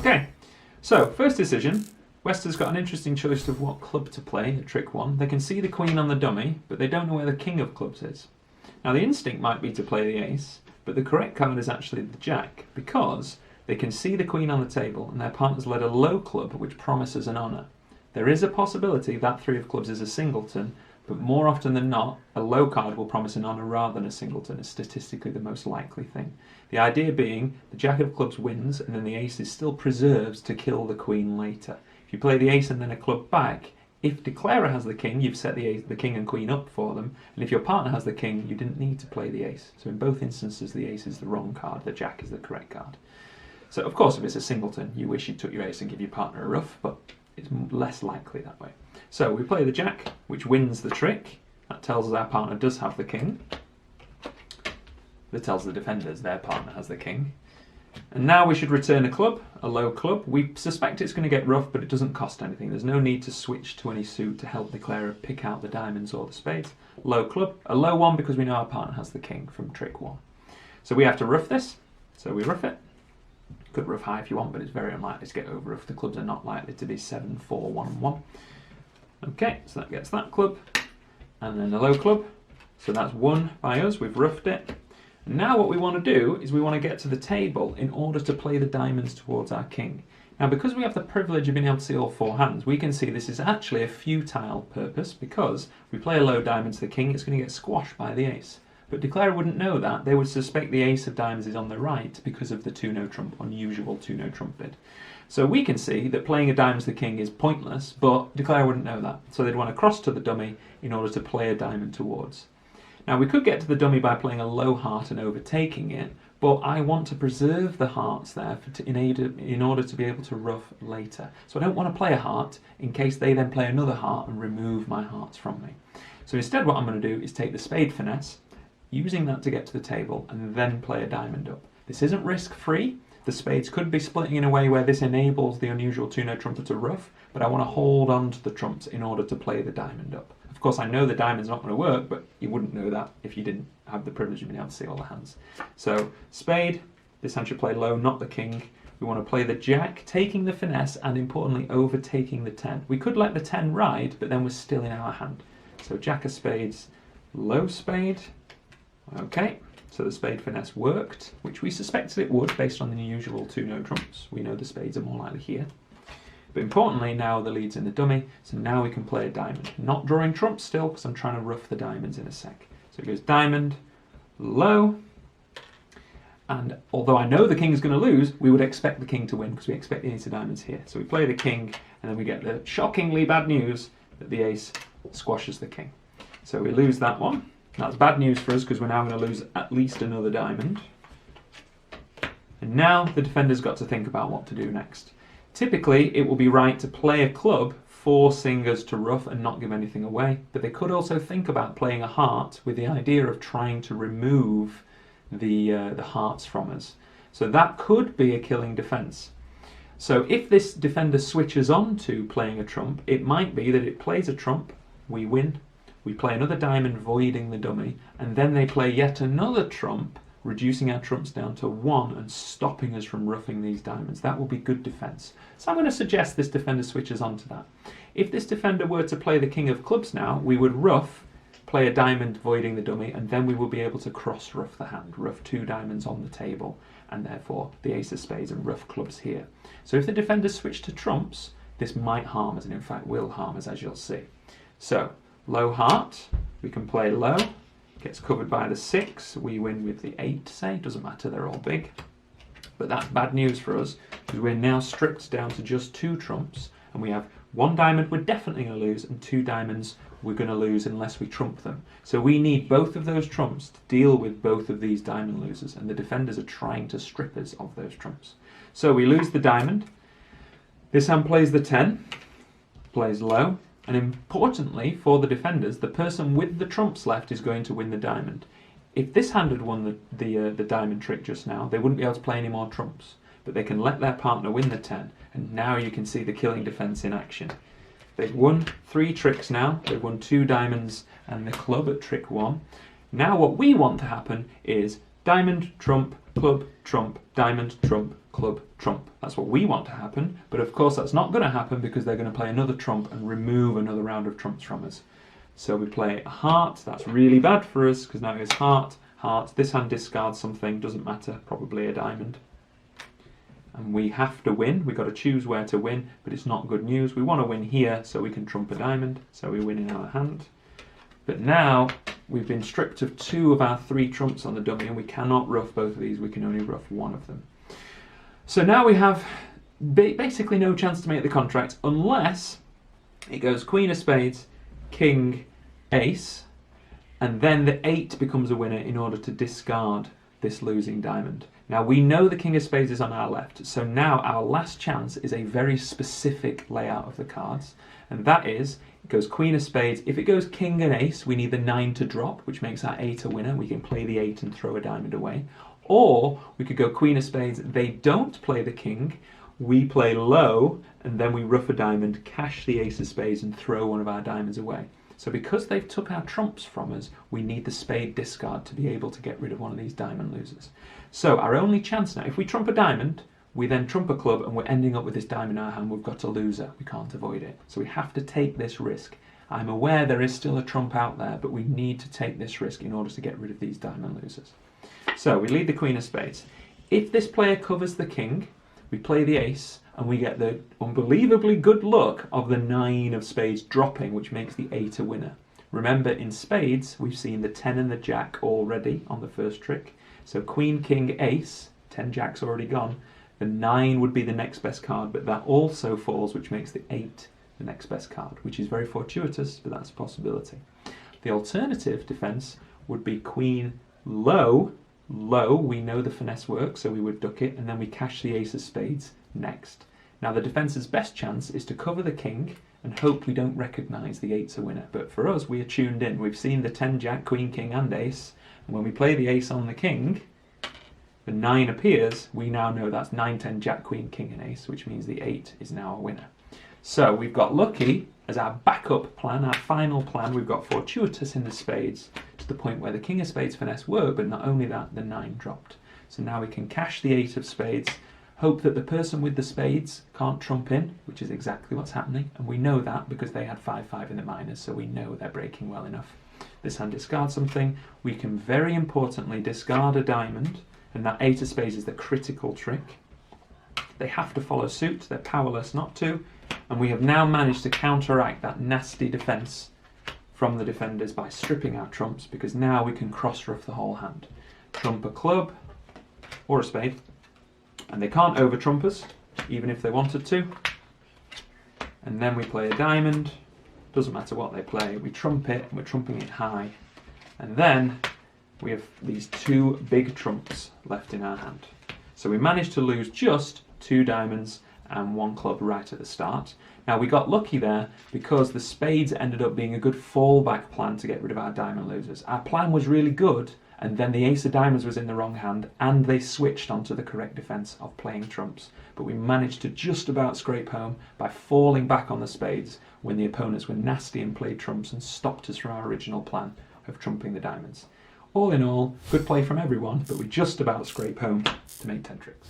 Okay, so first decision. Wester's got an interesting choice of what club to play at trick 1. They can see the queen on the dummy, but they don't know where the king of clubs is. Now the instinct might be to play the ace, but the correct card is actually the jack, because they can see the queen on the table and their partner's led a low club which promises an honour. There is a possibility that 3 of clubs is a singleton, but more often than not, a low card will promise an honour rather than a singleton. It's statistically the most likely thing. The idea being the jack of clubs wins and then the ace is still preserves to kill the queen later. If you play the ace and then a club back, if declarer has the king, you've set the king and queen up for them, and if your partner has the king, you didn't need to play the ace. So in both instances, the ace is the wrong card, the jack is the correct card. So of course, if it's a singleton, you wish you took your ace and give your partner a ruff, but it's less likely that way. So we play the jack, which wins the trick. That tells us our partner does have the king. That tells the defenders their partner has the king. And now we should return a club, a low club. We suspect it's going to get rough, but it doesn't cost anything. There's no need to switch to any suit to help declarer pick out the diamonds or the spades. Low club, a low one because we know our partner has the king from trick 1. So we have to rough this. So we rough it. You could rough high if you want, but it's very unlikely to get over rough. The clubs are not likely to be 7, 4, 1, 1. Okay, so that gets that club. And then the low club. So that's won by us. We've roughed it. Now what we want to do is we want to get to the table in order to play the diamonds towards our king. Now because we have the privilege of being able to see all 4 hands, we can see this is actually a futile purpose because if we play a low diamond to the king, it's going to get squashed by the ace. But declarer wouldn't know that. They would suspect the ace of diamonds is on the right because of the 2-no trump, unusual 2-no trump bid. So we can see that playing a diamond to the king is pointless, but declarer wouldn't know that. So they'd want to cross to the dummy in order to play a diamond towards. Now we could get to the dummy by playing a low heart and overtaking it, but I want to preserve the hearts there in order to be able to ruff later. So I don't want to play a heart in case they then play another heart and remove my hearts from me. So instead what I'm going to do is take the spade finesse, using that to get to the table, and then play a diamond up. This isn't risk-free. The spades could be splitting in a way where this enables the unusual 2-no trumper to ruff, but I want to hold on to the trumps in order to play the diamond up. Of course, I know the diamond's not going to work, but you wouldn't know that if you didn't have the privilege of being able to see all the hands. So, spade, this hand should play low, not the king. We want to play the jack, taking the finesse, and importantly, overtaking the 10. We could let the 10 ride, but then we're still in our hand. So, jack of spades, low spade. Okay, so the spade finesse worked, which we suspected it would based on the usual 2-no trumps. We know the spades are more likely here. But importantly, now the lead's in the dummy, so now we can play a diamond. Not drawing trumps still, because I'm trying to rough the diamonds in a sec. So it goes diamond, low, and although I know the king's going to lose, we would expect the king to win, because we expect the ace of diamonds here. So we play the king, and then we get the shockingly bad news that the ace squashes the king. So we lose that one. That's bad news for us, because we're now going to lose at least another diamond. And now the defender's got to think about what to do next. Typically, it will be right to play a club, forcing us to ruff and not give anything away, but they could also think about playing a heart with the idea of trying to remove the hearts from us. So that could be a killing defence. So if this defender switches on to playing a trump, it might be that it plays a trump, we win, we play another diamond voiding the dummy, and then they play yet another trump, reducing our trumps down to 1 and stopping us from roughing these diamonds. That will be good defence. So I'm going to suggest this defender switches on to that. If this defender were to play the king of clubs now, we would ruff, play a diamond voiding the dummy, and then we will be able to cross ruff the hand, ruff 2 diamonds on the table, and therefore the ace of spades and ruff clubs here. So if the defender switched to trumps, this might harm us, and in fact will harm us, as you'll see. So low heart, we can play low. Gets covered by the 6, we win with the 8, say, doesn't matter, they're all big. But that's bad news for us, because we're now stripped down to just 2 trumps, and we have 1 diamond we're definitely going to lose, and 2 diamonds we're going to lose unless we trump them. So we need both of those trumps to deal with both of these diamond losers, and the defenders are trying to strip us of those trumps. So we lose the diamond, this hand plays the 10, plays low, and importantly for the defenders, the person with the trumps left is going to win the diamond. If this hand had won the diamond trick just now, they wouldn't be able to play any more trumps, but they can let their partner win the 10, and now you can see the killing defence in action. They've won 3 tricks now, they've won 2 diamonds and the club at trick 1. Now what we want to happen is Diamond, trump, club, trump, diamond, trump, club, trump. That's what we want to happen, but of course that's not going to happen because they're going to play another trump and remove another round of trumps from us. So we play a heart. That's really bad for us because now it's heart, heart. This hand discards something, doesn't matter, probably a diamond. And we have to win. We've got to choose where to win, but it's not good news. We want to win here so we can trump a diamond, so we win in our hand. But now we've been stripped of 2 of our 3 trumps on the dummy, and we cannot ruff both of these. We can only ruff one of them. So now we have basically no chance to make the contract unless it goes queen of spades, king, ace, and then the 8 becomes a winner in order to discard this losing diamond. Now we know the king of spades is on our left, so now our last chance is a very specific layout of the cards, and that is, it goes queen of spades. If it goes king and ace, we need the 9 to drop, which makes our 8 a winner. We can play the 8 and throw a diamond away. Or we could go queen of spades, they don't play the king, we play low, and then we ruff a diamond, cash the ace of spades, and throw one of our diamonds away. So because they've took our trumps from us, we need the spade discard to be able to get rid of one of these diamond losers. So our only chance now, if we trump a diamond, we then trump a club, and we're ending up with this diamond in our hand, we've got a loser. We can't avoid it. So we have to take this risk. I'm aware there is still a trump out there, but we need to take this risk in order to get rid of these diamond losers. So we lead the queen of spades. If this player covers the king, we play the ace, and we get the unbelievably good luck of the 9 of spades dropping, which makes the 8 a winner. Remember, in spades, we've seen the 10 and the jack already on the first trick. So queen, king, ace, 10 jack's already gone. The 9 would be the next best card, but that also falls, which makes the 8 the next best card, which is very fortuitous, but that's a possibility. The alternative defense would be queen, low. Low, we know the finesse works, so we would duck it, and then we cash the ace of spades next. Now the defence's best chance is to cover the king and hope we don't recognise the 8's a winner. But for us, we are tuned in. We've seen the 10 jack, queen, king, and ace, and when we play the ace on the king, the 9 appears. We now know that's 9, 10, jack, queen, king, and ace, which means the 8 is now a winner. So we've got lucky as our backup plan, our final plan. We've got fortuitous in the spades to the point where the king of spades finesse worked, but not only that, the 9 dropped. So now we can cash the 8 of spades, hope that the person with the spades can't trump in, which is exactly what's happening, and we know that because they had 5-5 in the minors, so we know they're breaking well enough. This hand discards something. We can very importantly discard a diamond, and that 8 of spades is the critical trick. They have to follow suit, they're powerless not to, and we have now managed to counteract that nasty defence from the defenders by stripping our trumps, because now we can cross-ruff the whole hand. Trump a club, or a spade, and they can't over-trump us, even if they wanted to. And then we play a diamond, doesn't matter what they play, we trump it, and we're trumping it high. And then we have these 2 big trumps left in our hand. So we managed to lose just 2 diamonds and 1 club right at the start. Now we got lucky there because the spades ended up being a good fallback plan to get rid of our diamond losers. Our plan was really good, and then the ace of diamonds was in the wrong hand, and they switched onto the correct defence of playing trumps. But we managed to just about scrape home by falling back on the spades when the opponents were nasty and played trumps and stopped us from our original plan of trumping the diamonds. All in all, good play from everyone, but we just about scrape home to make 10 tricks.